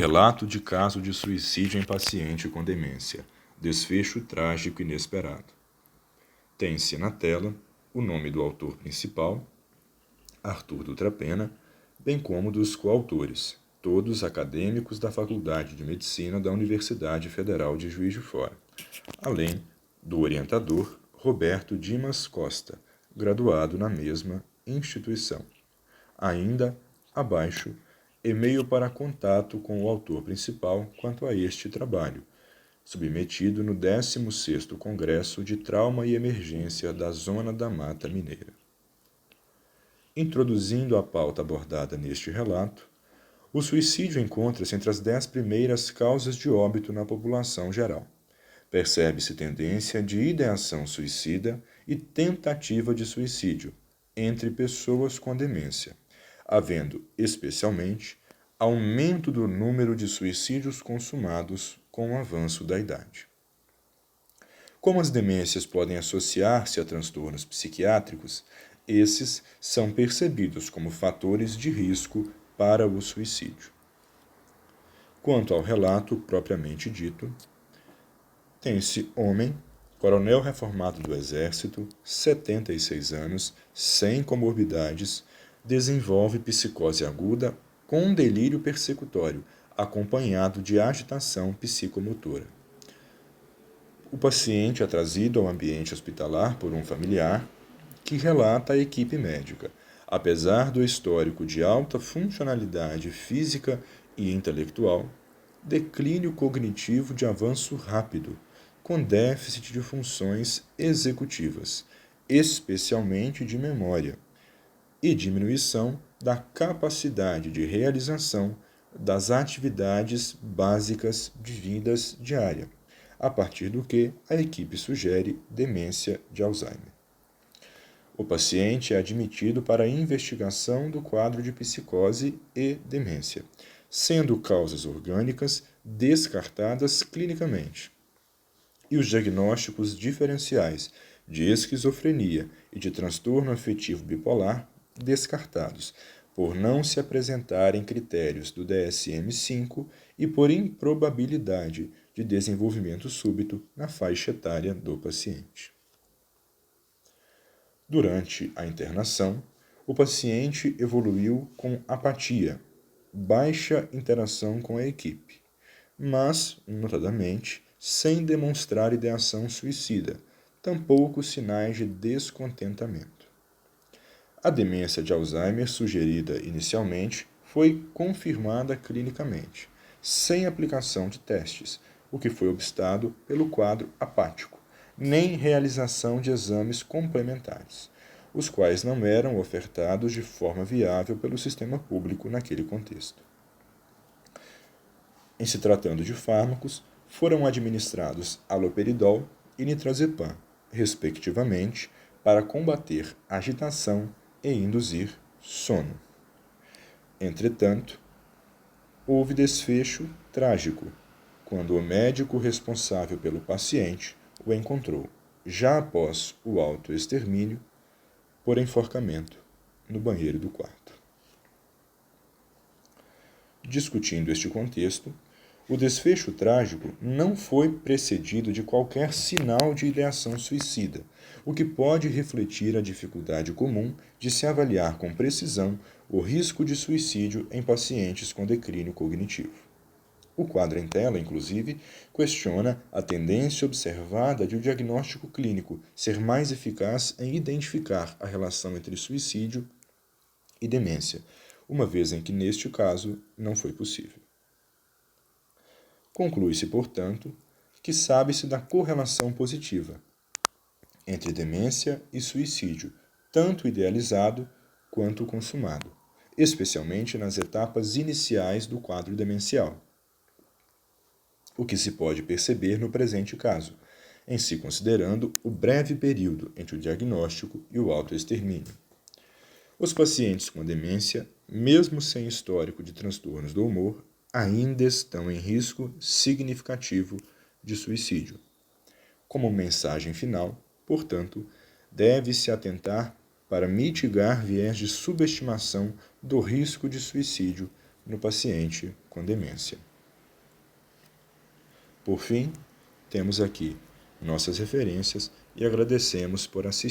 Relato de caso de suicídio em paciente com demência. Desfecho trágico e inesperado. Tem-se na tela o nome do autor principal, Arthur Dutra Pena, bem como dos coautores, todos acadêmicos da Faculdade de Medicina da Universidade Federal de Juiz de Fora, além do orientador Roberto Dimas Costa, graduado na mesma instituição. Ainda abaixo, e-mail para contato com o autor principal quanto a este trabalho, submetido no 16º Congresso de Trauma e Emergência da Zona da Mata Mineira. Introduzindo a pauta abordada neste relato, o suicídio encontra-se entre as 10 primeiras causas de óbito na população geral. Percebe-se tendência de ideação suicida e tentativa de suicídio entre pessoas com demência, havendo, especialmente, aumento do número de suicídios consumados com o avanço da idade. Como as demências podem associar-se a transtornos psiquiátricos, esses são percebidos como fatores de risco para o suicídio. Quanto ao relato propriamente dito, tem-se homem, coronel reformado do Exército, 76 anos, sem comorbidades, desenvolve psicose aguda com delírio persecutório, acompanhado de agitação psicomotora. O paciente é trazido ao ambiente hospitalar por um familiar, que relata à equipe médica, apesar do histórico de alta funcionalidade física e intelectual, declínio cognitivo de avanço rápido, com déficit de funções executivas, especialmente de memória, e diminuição da capacidade de realização das atividades básicas de vidas diária, a partir do que a equipe sugere demência de Alzheimer. O paciente é admitido para a investigação do quadro de psicose e demência, sendo causas orgânicas descartadas clinicamente, e os diagnósticos diferenciais de esquizofrenia e de transtorno afetivo bipolar descartados, por não se apresentarem critérios do DSM-5 e por improbabilidade de desenvolvimento súbito na faixa etária do paciente. Durante a internação, o paciente evoluiu com apatia, baixa interação com a equipe, mas, notadamente, sem demonstrar ideação suicida, tampouco sinais de descontentamento. A demência de Alzheimer sugerida inicialmente foi confirmada clinicamente, sem aplicação de testes, o que foi obstado pelo quadro apático, nem realização de exames complementares, os quais não eram ofertados de forma viável pelo sistema público naquele contexto. Em se tratando de fármacos, foram administrados haloperidol e nitrazepam, respectivamente, para combater agitação e induzir sono. Entretanto, houve desfecho trágico, quando o médico responsável pelo paciente o encontrou, já após o autoextermínio, por enforcamento, no banheiro do quarto. Discutindo este contexto, o desfecho trágico não foi precedido de qualquer sinal de ideação suicida, o que pode refletir a dificuldade comum de se avaliar com precisão o risco de suicídio em pacientes com declínio cognitivo. O quadro em tela, inclusive, questiona a tendência observada de o diagnóstico clínico ser mais eficaz em identificar a relação entre suicídio e demência, uma vez em que, neste caso, não foi possível. Conclui-se, portanto, que sabe-se da correlação positiva entre demência e suicídio, tanto idealizado quanto consumado, especialmente nas etapas iniciais do quadro demencial, o que se pode perceber no presente caso, em se considerando o breve período entre o diagnóstico e o autoextermínio. Os pacientes com demência, mesmo sem histórico de transtornos do humor, ainda estão em risco significativo de suicídio. Como mensagem final, portanto, deve-se atentar para mitigar viés de subestimação do risco de suicídio no paciente com demência. Por fim, temos aqui nossas referências e agradecemos por assistir.